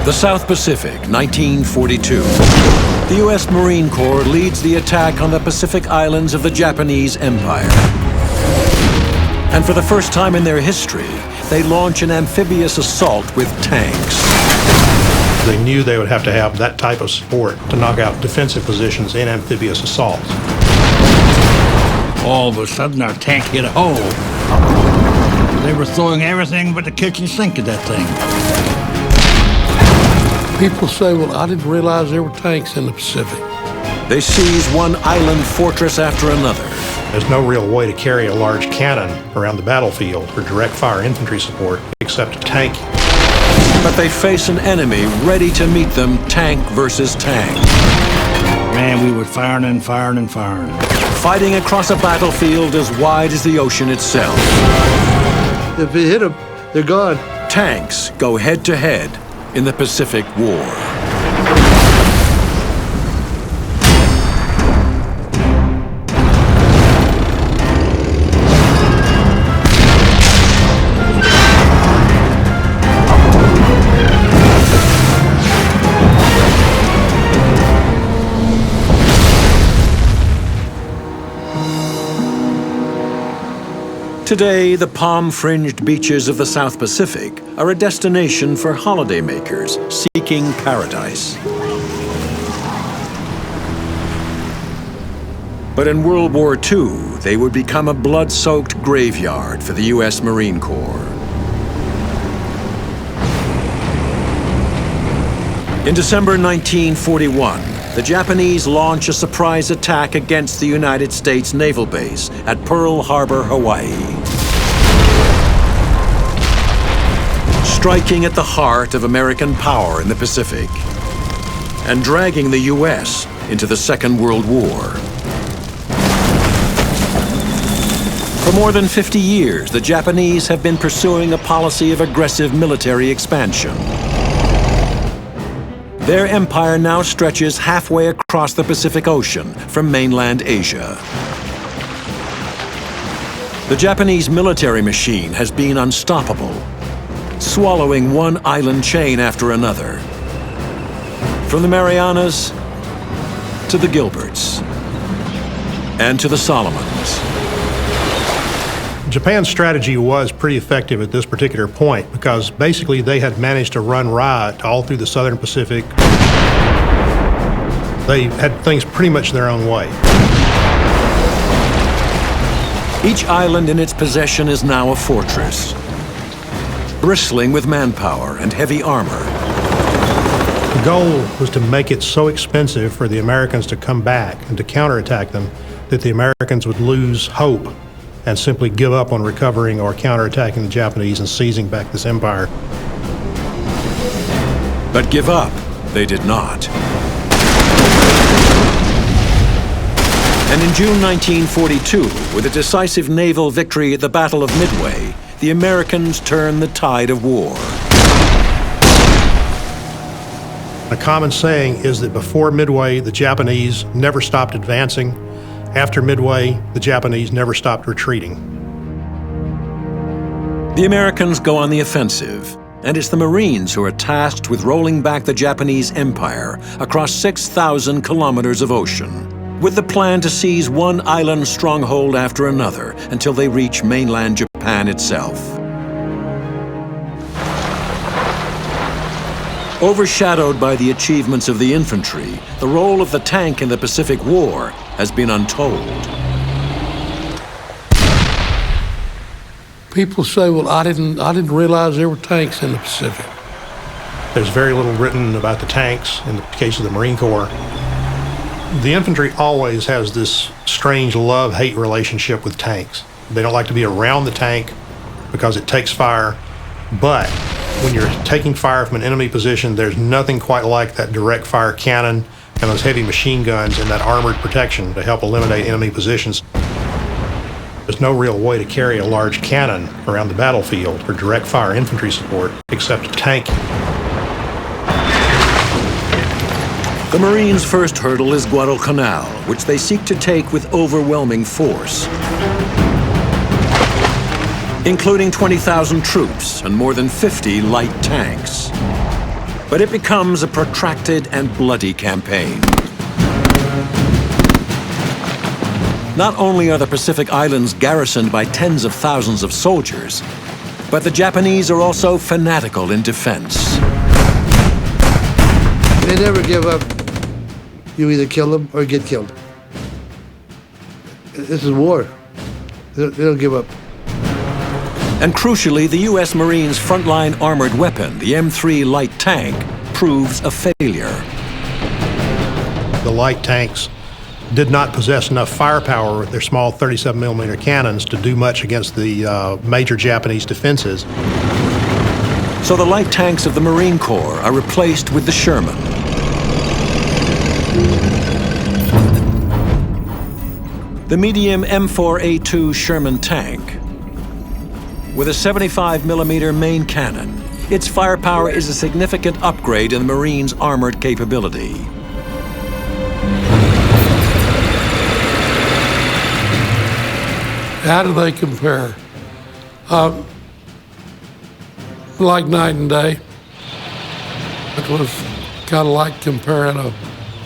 The South Pacific, 1942. The U.S. Marine Corps leads the attack on the Pacific Islands of the Japanese Empire. And for the first time in their history, they launch an amphibious assault with tanks. They knew they would have to have that type of support to knock out defensive positions in amphibious assaults. All of a sudden, our tank hit a hole. They were throwing everything but the kitchen sink at that thing. People say, well, I didn't realize there were tanks in the Pacific. They seize one island fortress after another. There's no real way to carry a large cannon around the battlefield for direct fire infantry support except a tank. But they face an enemy ready to meet them tank versus tank. Man, we were firing and firing and firing. Fighting across a battlefield as wide as the ocean itself. If you hit them, they're gone. Tanks go head-to-head in the Pacific War. Today, the palm-fringed beaches of the South Pacific are a destination for holidaymakers seeking paradise. But in World War II, they would become a blood-soaked graveyard for the U.S. Marine Corps. In December 1941, the Japanese launch a surprise attack against the United States naval base at Pearl Harbor, Hawaii. Striking at the heart of American power in the Pacific and dragging the U.S. into the Second World War. For more than 50 years, the Japanese have been pursuing a policy of aggressive military expansion. Their empire now stretches halfway across the Pacific Ocean from mainland Asia. The Japanese military machine has been unstoppable, swallowing one island chain after another. From the Marianas to the Gilberts and to the Solomons. Japan's strategy was pretty effective at this particular point because basically they had managed to run riot all through the southern Pacific. They had things pretty much their own way. Each island in its possession is now a fortress, bristling with manpower and heavy armor. The goal was to make it so expensive for the Americans to come back and to counterattack them that the Americans would lose hope and simply give up on recovering or counterattacking the Japanese and seizing back this empire. But give up, they did not. And in June 1942, with a decisive naval victory at the Battle of Midway, the Americans turned the tide of war. A common saying is that before Midway, the Japanese never stopped advancing. After Midway, the Japanese never stopped retreating. The Americans go on the offensive, and it's the Marines who are tasked with rolling back the Japanese empire across 6,000 kilometers of ocean, with the plan to seize one island stronghold after another until they reach mainland Japan itself. Overshadowed by the achievements of the infantry, the role of the tank in the Pacific War has been untold. People say, well, I didn't realize there were tanks in the Pacific. There's very little written about the tanks in the case of the Marine Corps. The infantry always has this strange love-hate relationship with tanks. They don't like to be around the tank because it takes fire, but when you're taking fire from an enemy position, there's nothing quite like that direct fire cannon and those heavy machine guns and that armored protection to help eliminate enemy positions. There's no real way to carry a large cannon around the battlefield for direct fire infantry support except a tank. The Marines' first hurdle is Guadalcanal, which they seek to take with overwhelming force, including 20,000 troops and more than 50 light tanks. But it becomes a protracted and bloody campaign. Not only are the Pacific Islands garrisoned by tens of thousands of soldiers, but the Japanese are also fanatical in defense. They never give up. You either kill them or get killed. This is war. They don't give up. And crucially, the U.S. Marines' frontline armored weapon, the M3 light tank, proves a failure. The light tanks did not possess enough firepower with their small 37mm cannons to do much against the major Japanese defenses. So the light tanks of the Marine Corps are replaced with the Sherman. The medium M4A2 Sherman tank, with a 75mm main cannon, its firepower is a significant upgrade in the Marines' armored capability. How do they compare? Like night and day. It was kind of like comparing a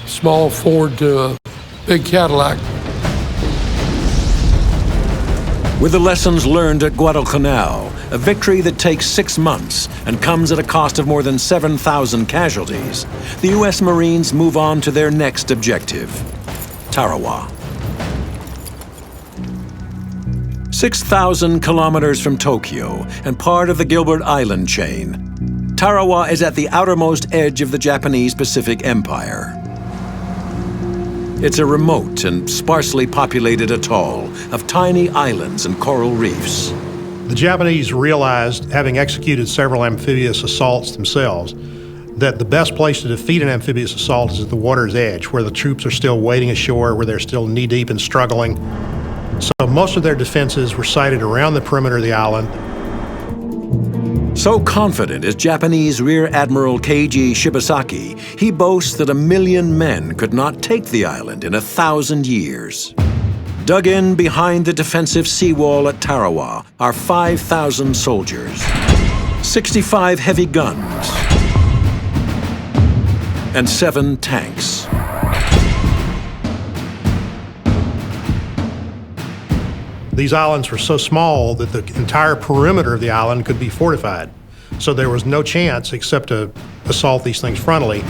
small Ford to a big Cadillac. With the lessons learned at Guadalcanal, a victory that takes 6 months and comes at a cost of more than 7,000 casualties, the U.S. Marines move on to their next objective, Tarawa. 6,000 kilometers from Tokyo and part of the Gilbert Island chain, Tarawa is at the outermost edge of the Japanese Pacific Empire. It's a remote and sparsely populated atoll of tiny islands and coral reefs. The Japanese realized, having executed several amphibious assaults themselves, that the best place to defeat an amphibious assault is at the water's edge, where the troops are still wading ashore, where they're still knee-deep and struggling. So most of their defenses were sited around the perimeter of the island. So confident is Japanese Rear Admiral Keiji Shibasaki, he boasts that 1 million men could not take the island in 1,000 years. Dug in behind the defensive seawall at Tarawa are 5,000 soldiers, 65 heavy guns, and 7 tanks. These islands were so small that the entire perimeter of the island could be fortified. So there was no chance except to assault these things frontally.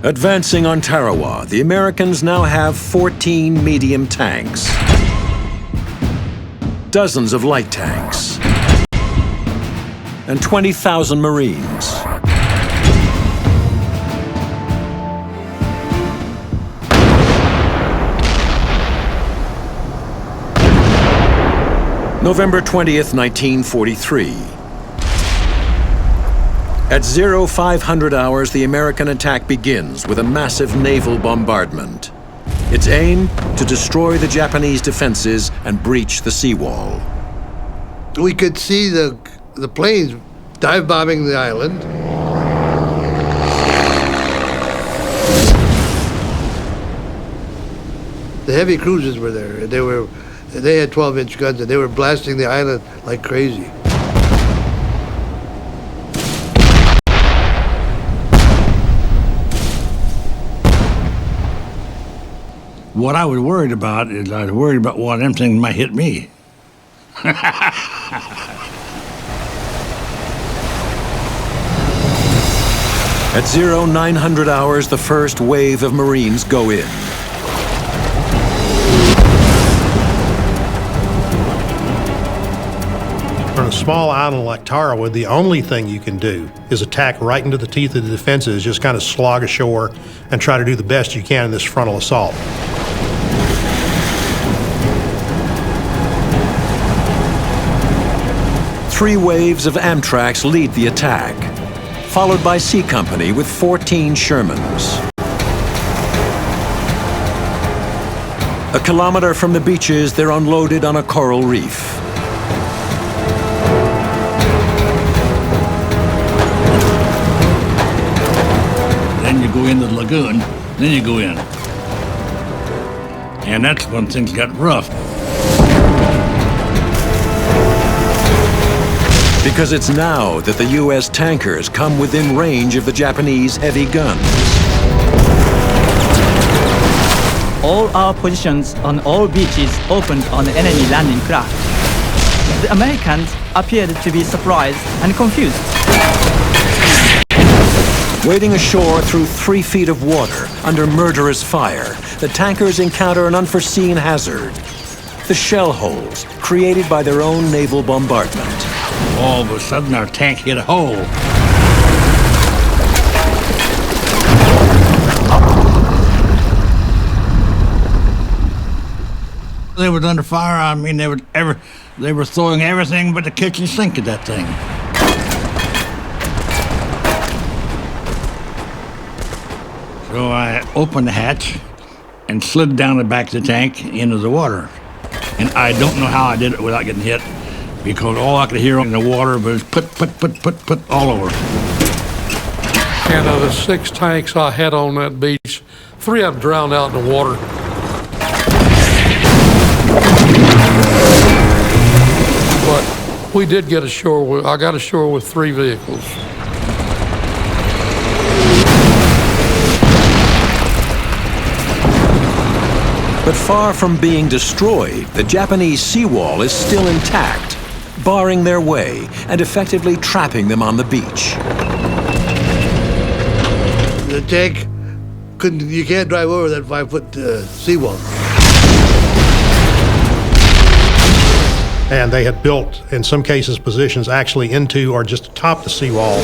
Advancing on Tarawa, the Americans now have 14 medium tanks, dozens of light tanks, and 20,000 Marines. November 20th, 1943. At 0500 hours, the American attack begins with a massive naval bombardment. Its aim, to destroy the Japanese defenses and breach the seawall. We could see the planes dive bombing the island. The heavy cruisers were there. They had 12-inch guns, and they were blasting the island like crazy. What I was worried about is I was worried about one of them things might hit me. At 0900 hours, the first wave of Marines go in. On a small island like Tarawa, the only thing you can do is attack right into the teeth of the defenses, just kind of slog ashore and try to do the best you can in this frontal assault. Three waves of Amtraks lead the attack, followed by C Company with 14 Shermans. A kilometer from the beaches, they're unloaded on a coral reef. Then you go into the lagoon, then you go in. And that's when things got rough. Because it's now that the U.S. tankers come within range of the Japanese heavy guns. All our positions on all beaches opened on enemy landing craft. The Americans appeared to be surprised and confused. Wading ashore through 3 feet of water under murderous fire, the tankers encounter an unforeseen hazard. The shell holes created by their own naval bombardment. All of a sudden, our tank hit a hole. They was under fire. I mean, they were throwing everything but the kitchen sink at that thing. So I opened the hatch and slid down the back of the tank into the water. And I don't know how I did it without getting hit, because all I could hear in the water was put all over. And of the 6 tanks I had on that beach, 3 of them drowned out in the water. But we did get ashore. I got ashore with 3 vehicles. But far from being destroyed, the Japanese seawall is still intact, barring their way and effectively trapping them on the beach. The tank you can't drive over that 5-foot seawall. And they had built, in some cases, positions actually into or just atop the seawall.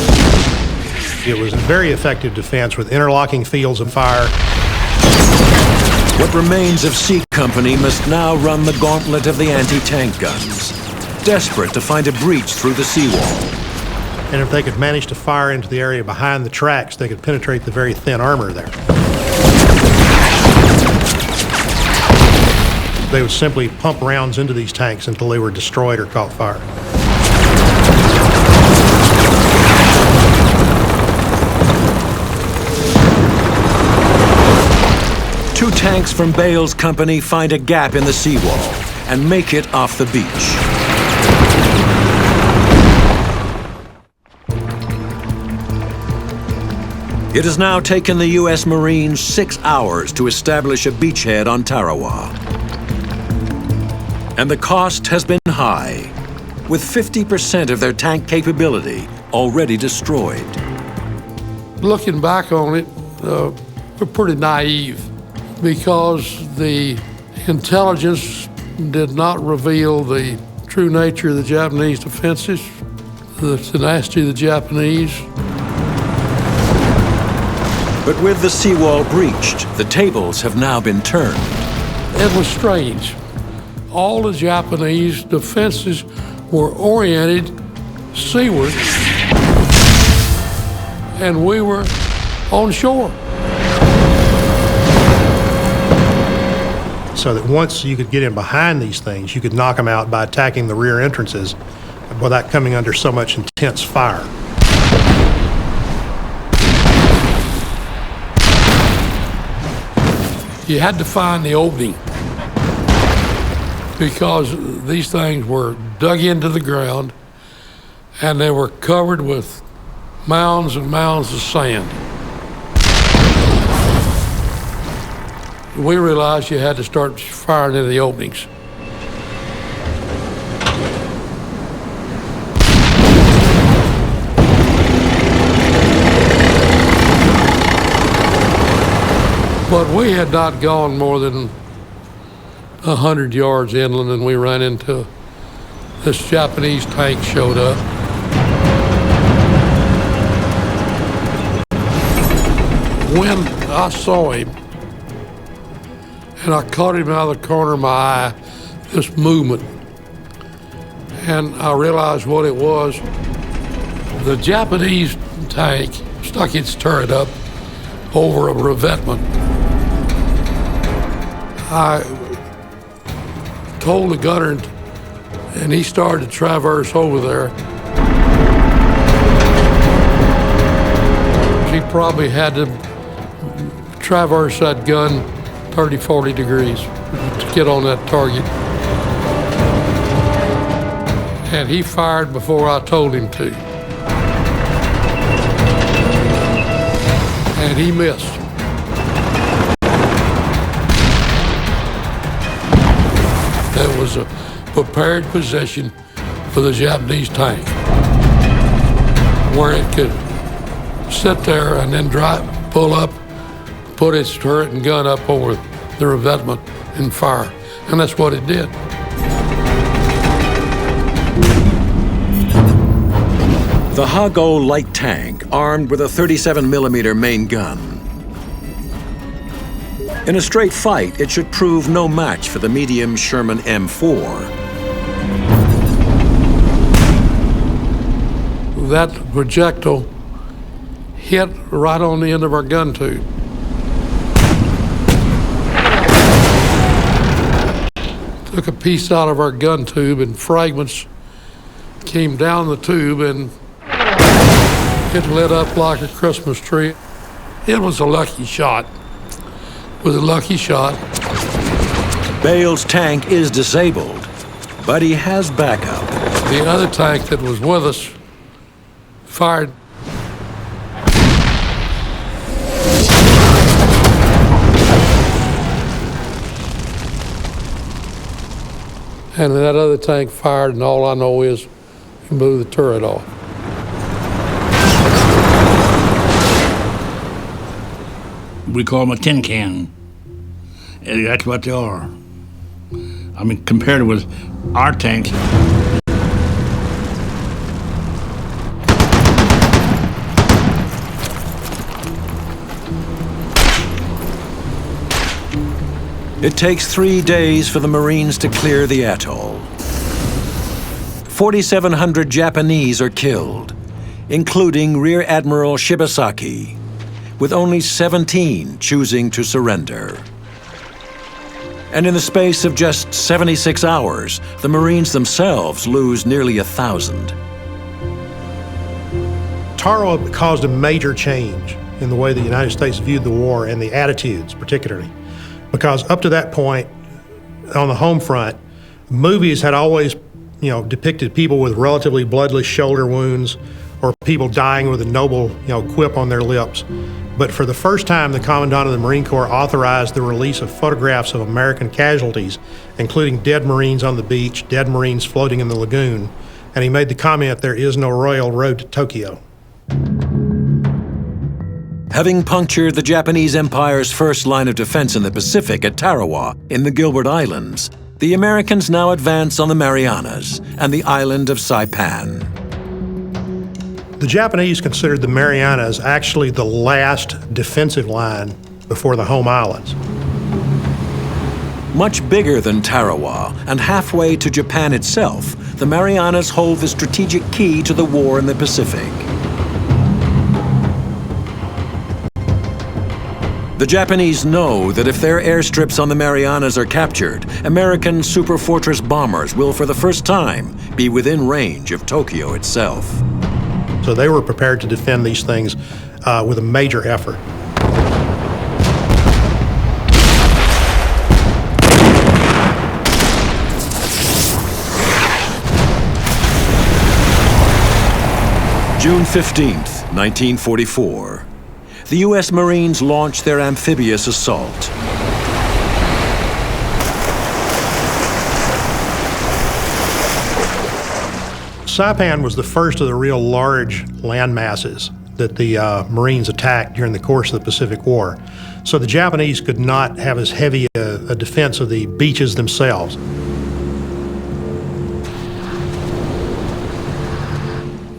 It was a very effective defense with interlocking fields of fire. What remains of C Company must now run the gauntlet of the anti-tank guns, desperate to find a breach through the seawall. And if they could manage to fire into the area behind the tracks, they could penetrate the very thin armor there. They would simply pump rounds into these tanks until they were destroyed or caught fire. Two tanks from Bale's company find a gap in the seawall and make it off the beach. It has now taken the U.S. Marines 6 hours to establish a beachhead on Tarawa. And the cost has been high, with 50% of their tank capability already destroyed. Looking back on it, we're pretty naive, because the intelligence did not reveal the true nature of the Japanese defenses, the tenacity of the Japanese. But with the seawall breached, the tables have now been turned. It was strange. All the Japanese defenses were oriented seaward, and we were on shore. So that once you could get in behind these things, you could knock them out by attacking the rear entrances without coming under so much intense fire. You had to find the opening, because these things were dug into the ground and they were covered with mounds and mounds of sand. We realized you had to start firing into the openings. But we had not gone more than 100 yards inland, and we ran into this Japanese tank showed up. When I saw him, and I caught him out of the corner of my eye, this movement, and I realized what it was. The Japanese tank stuck its turret up over a revetment. I told the gunner, and he started to traverse over there. He probably had to traverse that gun 30, 40 degrees to get on that target. and he fired before I told him to. And he missed. That was a prepared position for the Japanese tank, where it could sit there and then pull up, put its turret and gun up over the revetment and fire. And that's what it did. The Hago light tank, armed with a 37mm main gun. In a straight fight, it should prove no match for the medium Sherman M4. That projectile hit right on the end of our gun tube. Took a piece out of our gun tube and fragments came down the tube and it lit up like a Christmas tree. It was a lucky shot. It was a lucky shot. Bale's tank is disabled, but he has backup. The other tank that was with us fired. And that other tank fired, and all I know is he blew the turret off. We call them a tin can. And that's what they are. I mean, compared with our tanks. It takes 3 days for the Marines to clear the atoll. 4,700 Japanese are killed, including Rear Admiral Shibasaki, with only 17 choosing to surrender. And in the space of just 76 hours, the Marines themselves lose nearly 1,000. Tarawa caused a major change in the way the United States viewed the war and the attitudes particularly. Because up to that point, on the home front, movies had always, depicted people with relatively bloodless shoulder wounds or people dying with a noble, quip on their lips. But for the first time, the Commandant of the Marine Corps authorized the release of photographs of American casualties, including dead Marines on the beach, dead Marines floating in the lagoon, and he made the comment, "There is no royal road to Tokyo." Having punctured the Japanese Empire's first line of defense in the Pacific at Tarawa in the Gilbert Islands, the Americans now advance on the Marianas and the island of Saipan. The Japanese considered the Marianas actually the last defensive line before the home islands. Much bigger than Tarawa and halfway to Japan itself, the Marianas hold the strategic key to the war in the Pacific. The Japanese know that if their airstrips on the Marianas are captured, American superfortress bombers will for the first time be within range of Tokyo itself. So they were prepared to defend these things with a major effort. June 15th, 1944. The U.S. Marines launched their amphibious assault. Saipan was the first of the real large land masses that the Marines attacked during the course of the Pacific War. So the Japanese could not have as heavy a defense of the beaches themselves.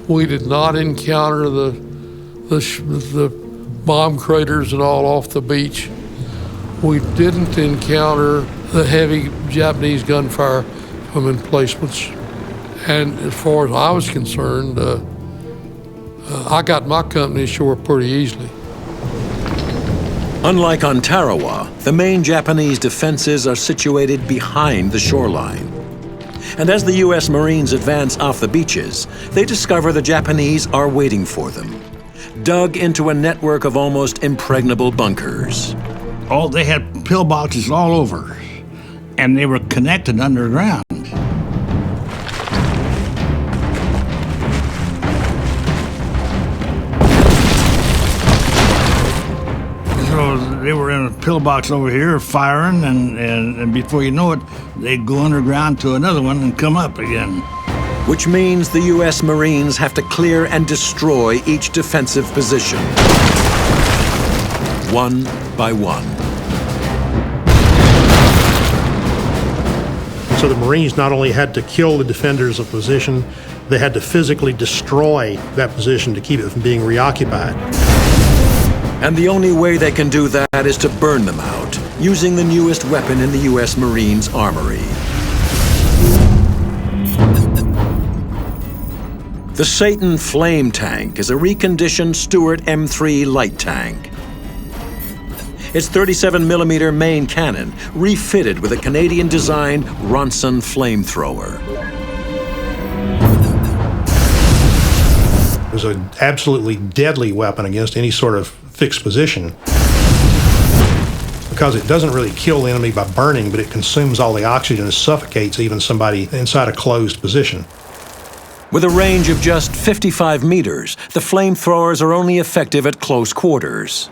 We did not encounter the bomb craters and all off the beach. We didn't encounter the heavy Japanese gunfire from emplacements. And as far as I was concerned, I got my company ashore pretty easily. Unlike on Tarawa, the main Japanese defenses are situated behind the shoreline. And as the U.S. Marines advance off the beaches, they discover the Japanese are waiting for them, dug into a network of almost impregnable bunkers. Oh, they had pillboxes all over, and they were connected underground. They were in a pillbox over here firing, and before you know it, they'd go underground to another one and come up again. Which means the U.S. Marines have to clear and destroy each defensive position, one by one. So the Marines not only had to kill the defenders of position, they had to physically destroy that position to keep it from being reoccupied. And the only way they can do that is to burn them out, using the newest weapon in the U.S. Marines armory. The Satan Flame Tank is a reconditioned Stuart M3 light tank. Its 37mm main cannon refitted with a Canadian-designed Ronson flamethrower. It was an absolutely deadly weapon against any sort of fixed position because it doesn't really kill the enemy by burning, but it consumes all the oxygen and suffocates even somebody inside a closed position. With a range of just 55 meters, the flamethrowers are only effective at close quarters.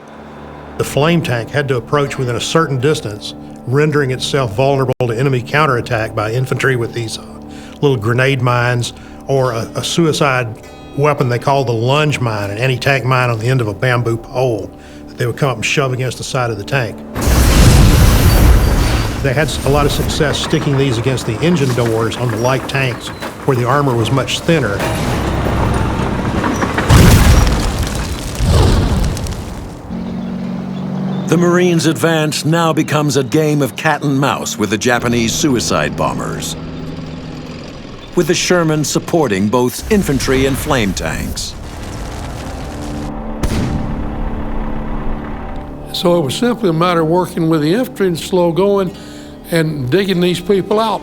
The flame tank had to approach within a certain distance, rendering itself vulnerable to enemy counterattack by infantry with these little grenade mines or a suicide weapon they called the lunge mine, an anti-tank mine on the end of a bamboo pole that they would come up and shove against the side of the tank. They had a lot of success sticking these against the engine doors on the light tanks where the armor was much thinner. The Marines' advance now becomes a game of cat and mouse with the Japanese suicide bombers, with the Sherman supporting both infantry and flame tanks. So it was simply a matter of working with the infantry and slow going and digging these people out.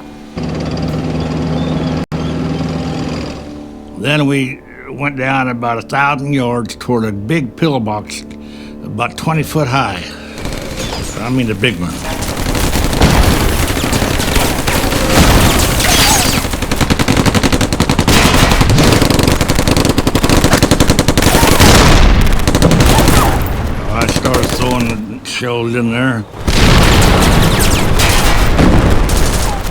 Then we went down about 1,000 yards toward a big pillbox, about 20 foot high. I mean the big one. I started throwing shells in there.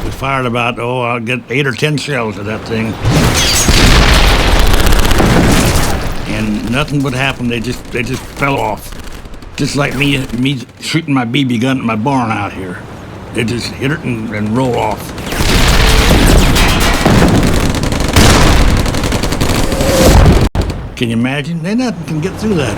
We fired about, I'll get 8 or 10 shells of that thing. And nothing would happen. They just fell off. Just like me shooting my BB gun at my barn out here. They just hit it and roll off. Can you imagine? Nothing can get through that.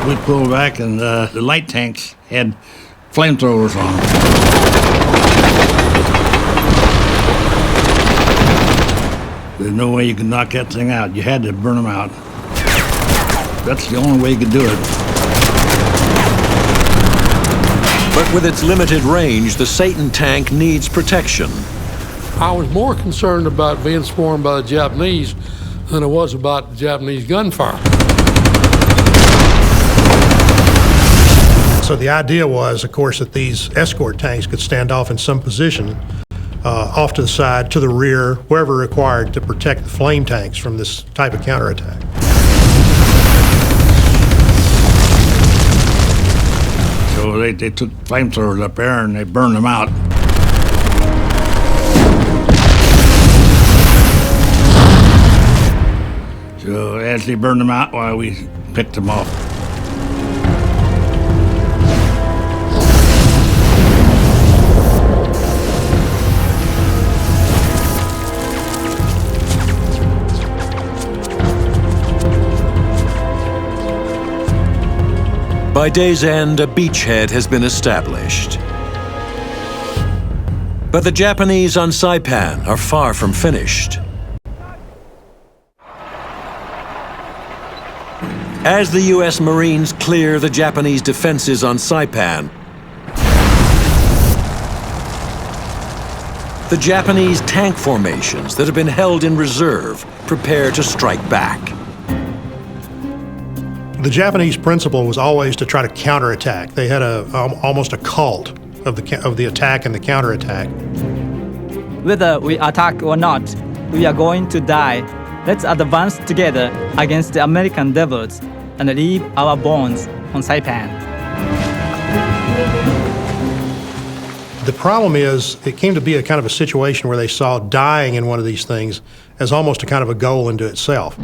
We pulled back and the light tanks had flamethrowers on them. There's no way you could knock that thing out. You had to burn them out. That's the only way you could do it. But with its limited range, the Satan tank needs protection. I was more concerned about being swarmed by the Japanese than I was about the Japanese gunfire. So the idea was, of course, that these escort tanks could stand off in some position, off to the side, to the rear, wherever required to protect the flame tanks from this type of counterattack. So they took flamethrowers up there and they burned them out. So as they burned them out, we picked them off. By day's end, a beachhead has been established. But the Japanese on Saipan are far from finished. As the U.S. Marines clear the Japanese defenses on Saipan, the Japanese tank formations that have been held in reserve prepare to strike back. The Japanese principle was always to try to counterattack. They had almost a cult of the attack and the counterattack. Whether we attack or not, we are going to die. Let's advance together against the American devils and leave our bones on Saipan. The problem is, it came to be a kind of a situation where they saw dying in one of these things as almost a kind of a goal into itself.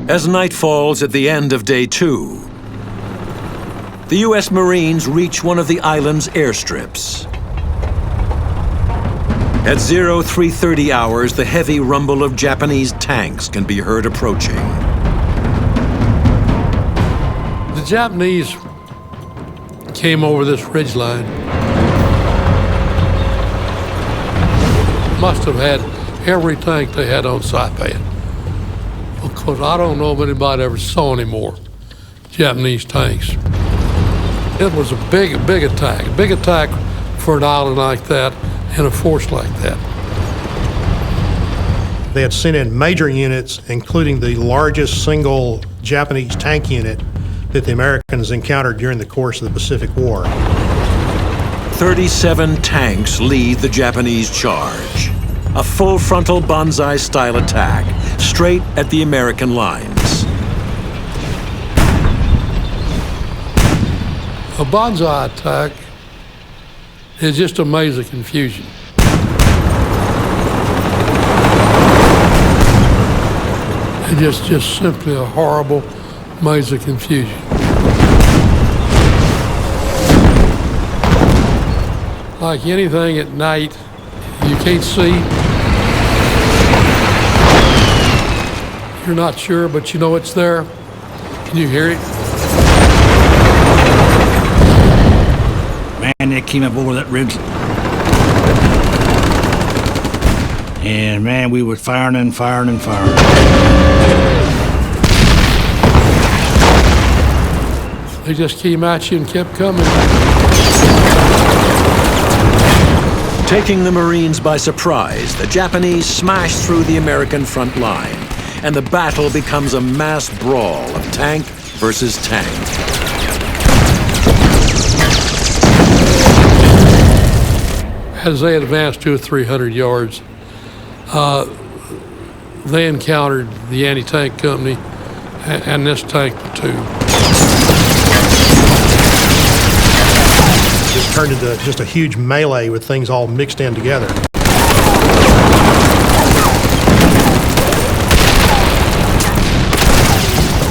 As night falls at the end of day 2, the U.S. Marines reach one of the island's airstrips. At 0330 hours, the heavy rumble of Japanese tanks can be heard approaching. The Japanese came over this ridgeline. Must have had every tank they had on Saipan. Because I don't know if anybody ever saw any more Japanese tanks. It was a big attack for an island like that and a force like that. They had sent in major units, including the largest single Japanese tank unit that the Americans encountered during the course of the Pacific War. 37 tanks lead the Japanese charge. A full frontal banzai-style attack, straight at the American lines. A banzai attack is just a maze of confusion. It's just simply a horrible maze of confusion. Like anything at night, you can't see. You're not sure, but you know it's there. Can you hear it? Man, they came up over that ridge. And man, we were firing and firing and firing. They just came at you and kept coming. Taking the Marines by surprise, the Japanese smash through the American front line, and the battle becomes a mass brawl of tank versus tank. As they advanced 200 or 300 yards, they encountered the anti-tank company and this tank platoon. It turned into just a huge melee with things all mixed in together.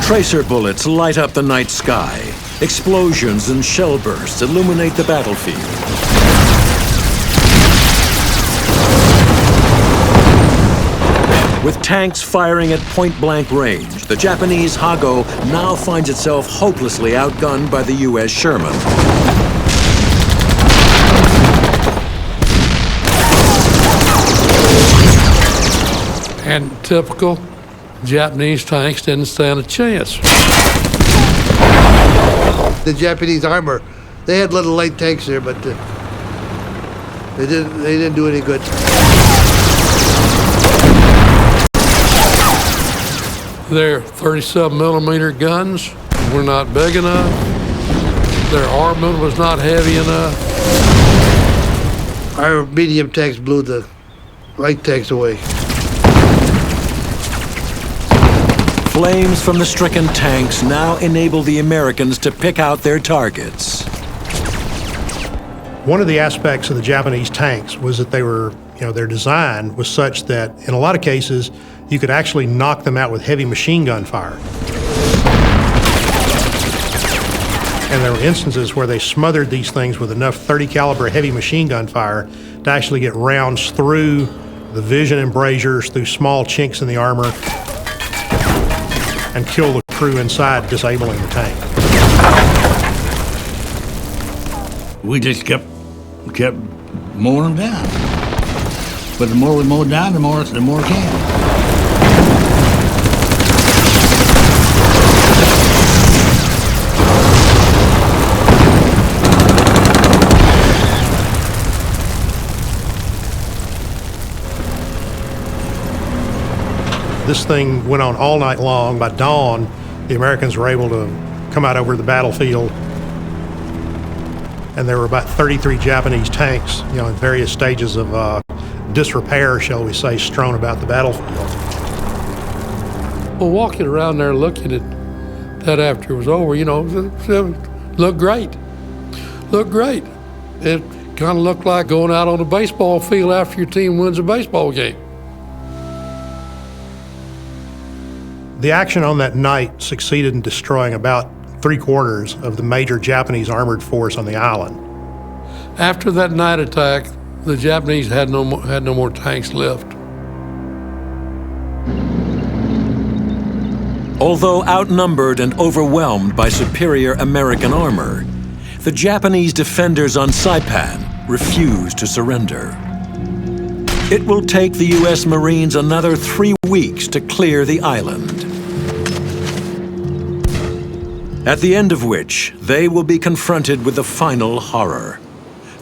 Tracer bullets light up the night sky. Explosions and shell bursts illuminate the battlefield. With tanks firing at point-blank range, the Japanese Hago now finds itself hopelessly outgunned by the U.S. Sherman. And typical Japanese tanks didn't stand a chance. The Japanese armor, they had little light tanks there, but they didn't do any good. Their 37 millimeter guns were not big enough. Their armament was not heavy enough. Our medium tanks blew the light tanks away. Flames from the stricken tanks now enable the Americans to pick out their targets. One of the aspects of the Japanese tanks was that they were, their design was such that in a lot of cases, you could actually knock them out with heavy machine gun fire. And there were instances where they smothered these things with enough .30 caliber heavy machine gun fire to actually get rounds through the vision embrasures, through small chinks in the armor, and kill the crew inside, disabling the tank. We just kept mowing them down. But the more we mowed down, the more came. This thing went on all night long. By dawn, the Americans were able to come out over the battlefield and there were about 33 Japanese tanks, in various stages of disrepair, shall we say, strewn about the battlefield. Well, walking around there looking at that after it was over, it looked great. Looked great. It kind of looked like going out on a baseball field after your team wins a baseball game. The action on that night succeeded in destroying about 3/4 of the major Japanese armored force on the island. After that night attack, the Japanese had no more tanks left. Although outnumbered and overwhelmed by superior American armor, the Japanese defenders on Saipan refused to surrender. It will take the U.S. Marines another 3 weeks to clear the island, at the end of which they will be confronted with the final horror: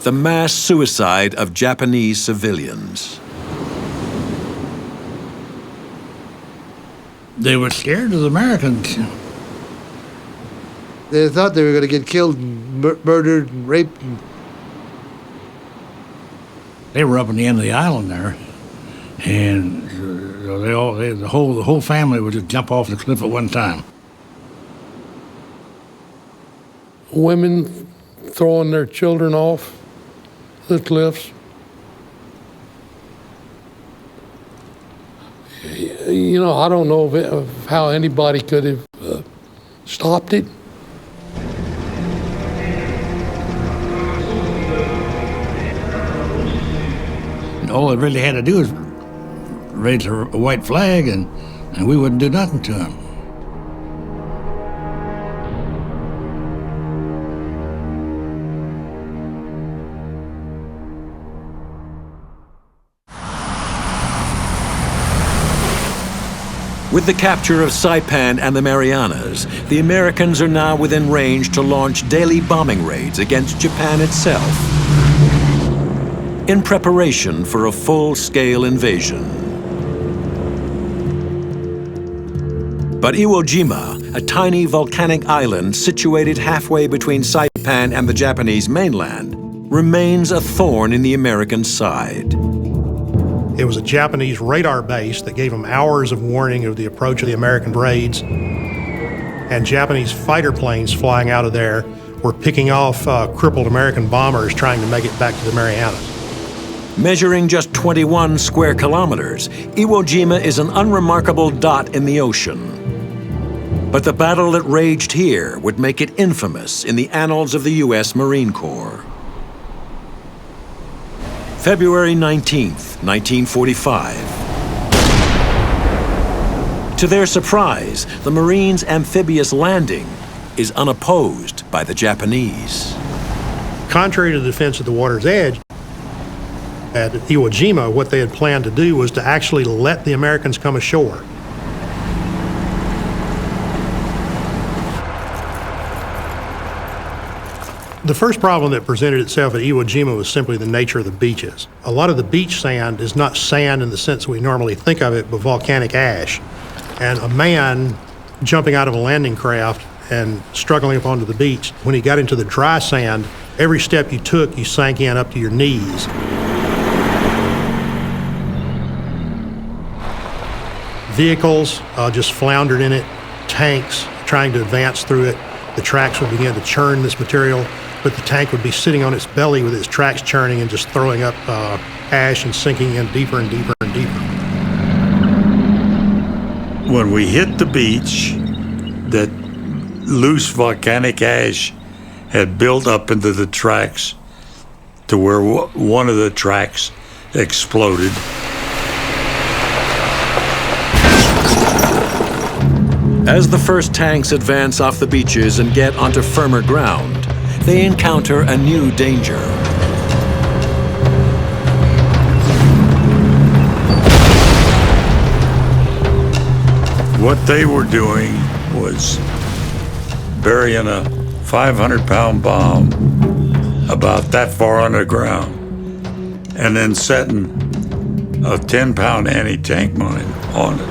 the mass suicide of Japanese civilians. They were scared of the Americans. They thought they were going to get killed, murdered, and raped. They were up on the end of the island there, and the whole family would just jump off the cliff at one time. Women throwing their children off the cliffs. I don't know of how anybody could have stopped it. And all they really had to do is raise a white flag, and we wouldn't do nothing to them. With the capture of Saipan and the Marianas, the Americans are now within range to launch daily bombing raids against Japan itself, in preparation for a full-scale invasion. But Iwo Jima, a tiny volcanic island situated halfway between Saipan and the Japanese mainland, remains a thorn in the American side. It was a Japanese radar base that gave them hours of warning of the approach of the American raids. And Japanese fighter planes flying out of there were picking off crippled American bombers trying to make it back to the Marianas. Measuring just 21 square kilometers, Iwo Jima is an unremarkable dot in the ocean. But the battle that raged here would make it infamous in the annals of the U.S. Marine Corps. February 19th, 1945. To their surprise, the Marines' amphibious landing is unopposed by the Japanese. Contrary to the defense at the water's edge, at Iwo Jima, what they had planned to do was to actually let the Americans come ashore. The first problem that presented itself at Iwo Jima was simply the nature of the beaches. A lot of the beach sand is not sand in the sense we normally think of it, but volcanic ash. And a man jumping out of a landing craft and struggling up onto the beach, when he got into the dry sand, every step you took, you sank in up to your knees. Vehicles just floundered in it, tanks trying to advance through it. The tracks would begin to churn this material, but the tank would be sitting on its belly with its tracks churning and just throwing up ash and sinking in deeper and deeper and deeper. When we hit the beach, that loose volcanic ash had built up into the tracks to where one of the tracks exploded. As the first tanks advance off the beaches and get onto firmer ground, they encounter a new danger. What they were doing was burying a 500-pound bomb about that far underground and then setting a 10-pound anti-tank mine on it.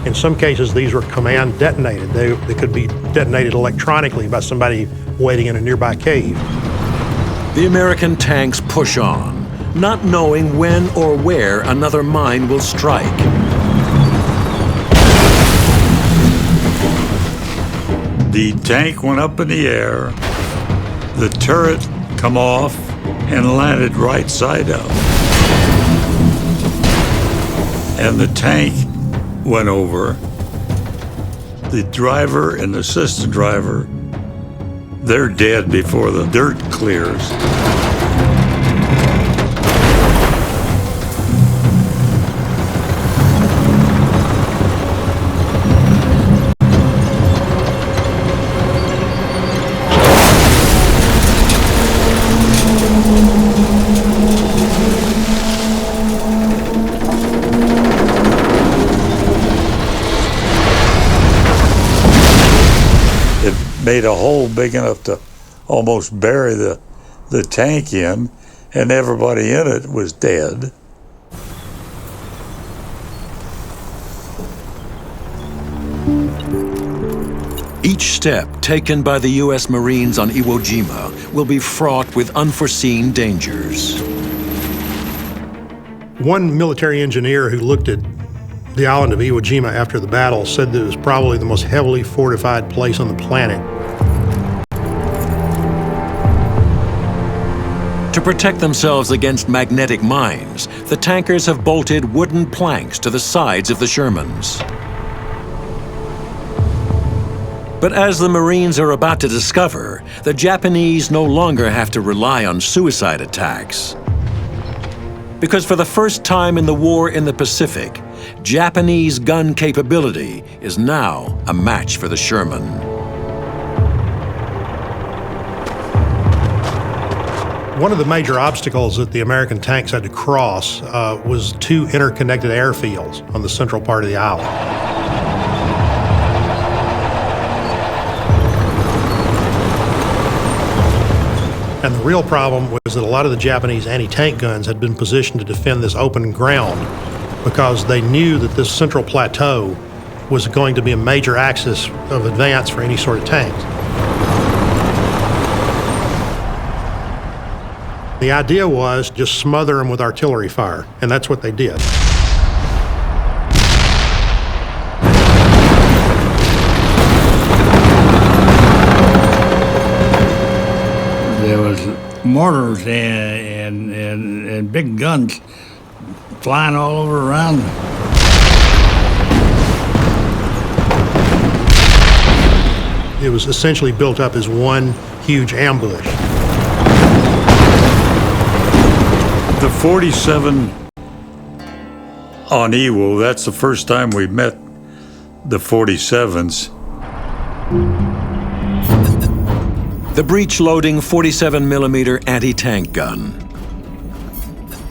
In some cases, these were command detonated. They could be detonated electronically by somebody waiting in a nearby cave. The American tanks push on, not knowing when or where another mine will strike. The tank went up in the air, the turret come off and landed right side up. And the tank went over. The driver and the assistant driver, they're dead before the dirt clears. Made a hole big enough to almost bury the tank in, and everybody in it was dead. Each step taken by the U.S. Marines on Iwo Jima will be fraught with unforeseen dangers. One military engineer who looked at the island of Iwo Jima after the battle said that it was probably the most heavily fortified place on the planet. To protect themselves against magnetic mines, the tankers have bolted wooden planks to the sides of the Shermans. But as the Marines are about to discover, the Japanese no longer have to rely on suicide attacks. Because for the first time in the war in the Pacific, Japanese gun capability is now a match for the Sherman. One of the major obstacles that the American tanks had to cross was two interconnected airfields on the central part of the island. And the real problem was that a lot of the Japanese anti-tank guns had been positioned to defend this open ground because they knew that this central plateau was going to be a major axis of advance for any sort of tanks. The idea was just smother them with artillery fire, and that's what they did. There was mortars and big guns flying all over around. It was essentially built up as one huge ambush. The 47 on Iwo, that's the first time we met the 47s. The breech-loading 47mm anti-tank gun.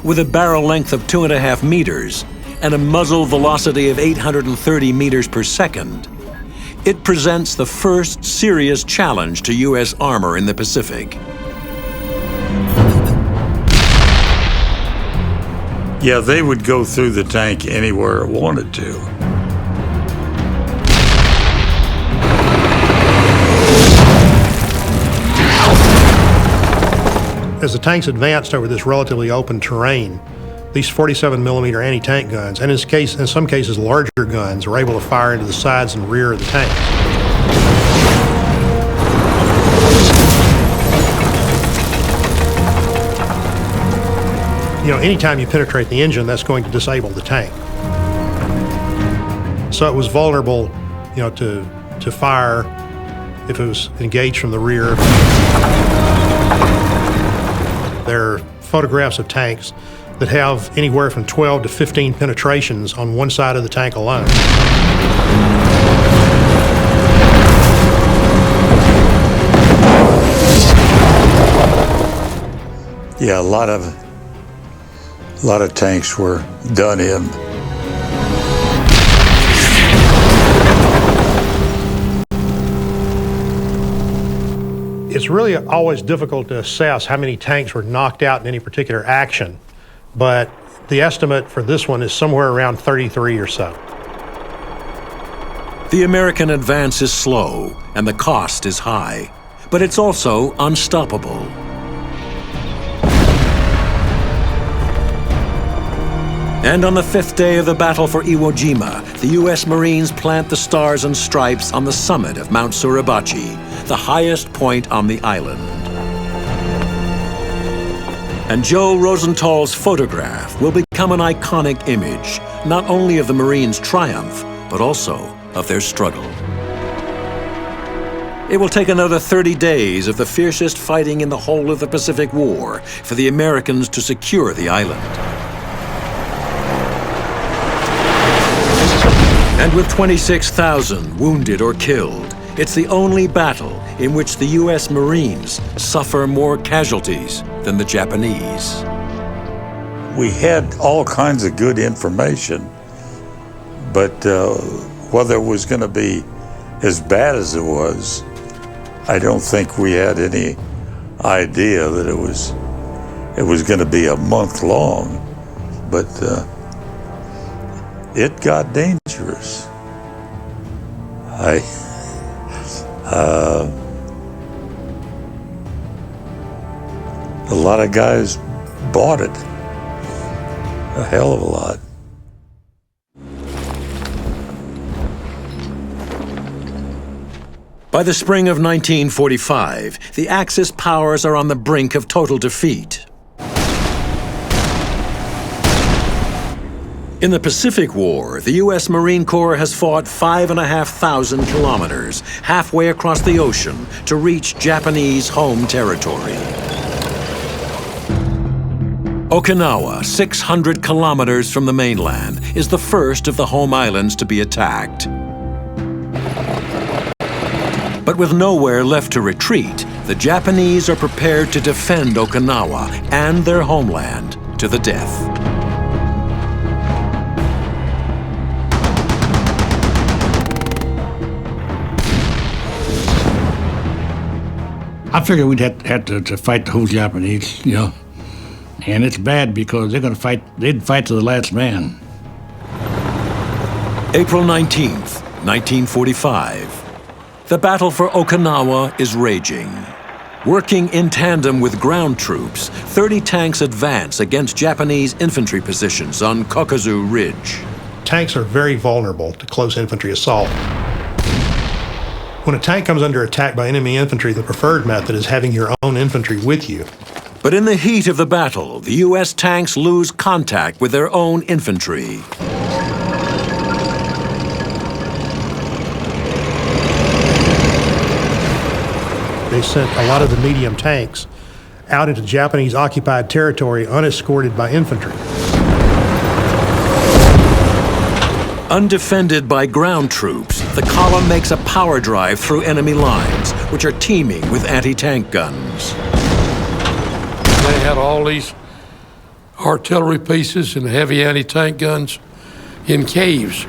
With a barrel length of 2.5 meters and a muzzle velocity of 830 meters per second, it presents the first serious challenge to U.S. armor in the Pacific. Yeah, they would go through the tank anywhere it wanted to. As the tanks advanced over this relatively open terrain, these 47mm anti-tank guns, and in some cases larger guns, were able to fire into the sides and rear of the tanks. You know, anytime you penetrate the engine, that's going to disable the tank. So it was vulnerable, you know, to fire if it was engaged from the rear. There are photographs of tanks that have anywhere from 12 to 15 penetrations on one side of the tank alone. Yeah, a lot of tanks were done in. It's really always difficult to assess how many tanks were knocked out in any particular action, but the estimate for this one is somewhere around 33 or so. The American advance is slow and the cost is high, but it's also unstoppable. And on the 5th day of the battle for Iwo Jima, the U.S. Marines plant the Stars and Stripes on the summit of Mount Suribachi, the highest point on the island. And Joe Rosenthal's photograph will become an iconic image, not only of the Marines' triumph, but also of their struggle. It will take another 30 days of the fiercest fighting in the whole of the Pacific War for the Americans to secure the island. And with 26,000 wounded or killed, it's the only battle in which the U.S. Marines suffer more casualties than the Japanese. We had all kinds of good information, but whether it was going to be as bad as it was, I don't think we had any idea that it was going to be a month long. But it got dangerous. A lot of guys bought it. A hell of a lot. By the spring of 1945, the Axis powers are on the brink of total defeat. In the Pacific War, the U.S. Marine Corps has fought 5,500 kilometers, halfway across the ocean, to reach Japanese home territory. Okinawa, 600 kilometers from the mainland, is the first of the home islands to be attacked. But with nowhere left to retreat, the Japanese are prepared to defend Okinawa and their homeland to the death. I figured we'd have to fight the whole Japanese, you know. And it's bad because they'd fight to the last man. April 19th, 1945. The battle for Okinawa is raging. Working in tandem with ground troops, 30 tanks advance against Japanese infantry positions on Kokuzu Ridge. Tanks are very vulnerable to close infantry assault. When a tank comes under attack by enemy infantry, the preferred method is having your own infantry with you. But in the heat of the battle, the U.S. tanks lose contact with their own infantry. They sent a lot of the medium tanks out into Japanese-occupied territory unescorted by infantry. Undefended by ground troops, the column makes a power drive through enemy lines, which are teeming with anti-tank guns. They had all these artillery pieces and heavy anti-tank guns in caves.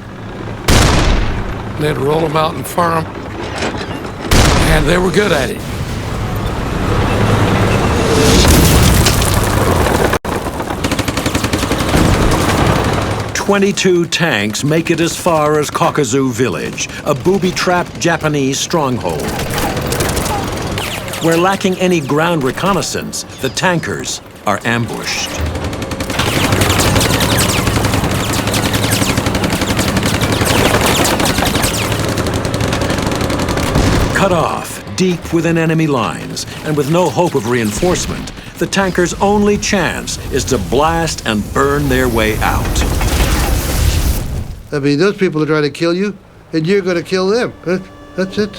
They'd roll them out and fire them, and they were good at it. 22 tanks make it as far as Kokuzu Village, a booby-trapped Japanese stronghold. Where lacking any ground reconnaissance, the tankers are ambushed. Cut off, deep within enemy lines, and with no hope of reinforcement, the tankers' only chance is to blast and burn their way out. I mean, those people are trying to kill you, and you're going to kill them. That's it.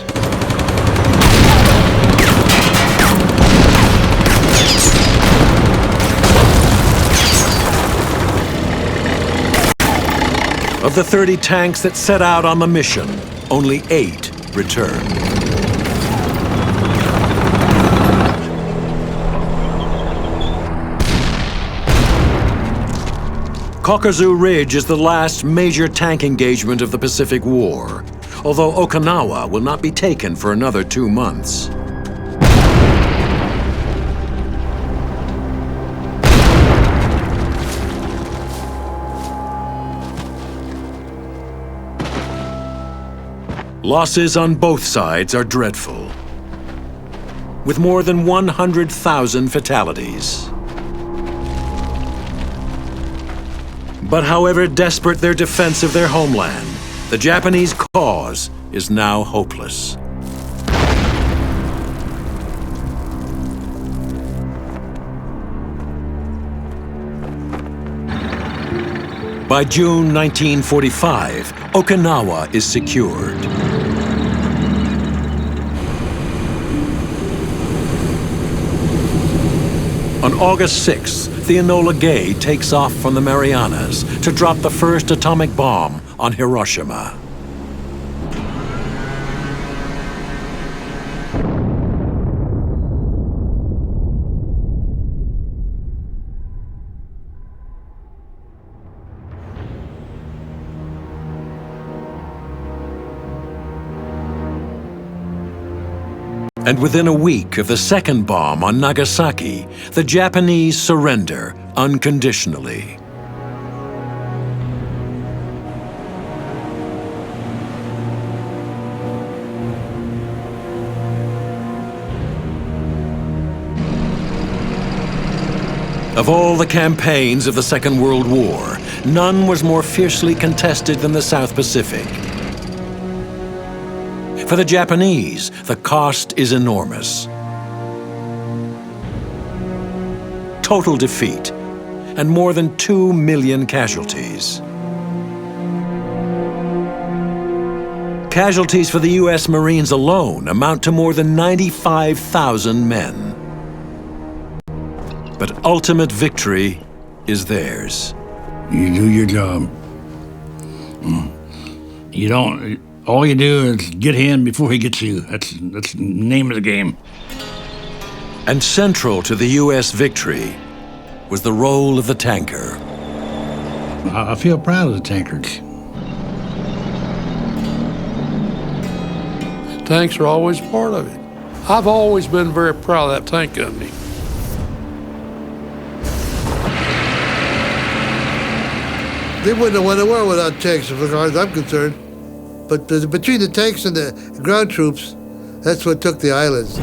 Of the 30 tanks that set out on the mission, only 8 returned. Kokuzu Ridge is the last major tank engagement of the Pacific War, although Okinawa will not be taken for another 2 months. Losses on both sides are dreadful, with more than 100,000 fatalities. But however desperate their defense of their homeland, the Japanese cause is now hopeless. By June 1945, Okinawa is secured. On August 6th, the Enola Gay takes off from the Marianas to drop the first atomic bomb on Hiroshima. And within a week of the second bomb on Nagasaki, the Japanese surrender unconditionally. Of all the campaigns of the Second World War, none was more fiercely contested than the South Pacific. For the Japanese, the cost is enormous. Total defeat and more than 2 million casualties. Casualties for the U.S. Marines alone amount to more than 95,000 men. But ultimate victory is theirs. You do your job. You don't. All you do is get him before he gets you. That's the name of the game. And central to the U.S. victory was the role of the tanker. I feel proud of the tankers. Tanks are always part of it. I've always been very proud of that tank company. They wouldn't have won a war without tanks, as far as I'm concerned. But between the tanks and the ground troops, that's what took the islands.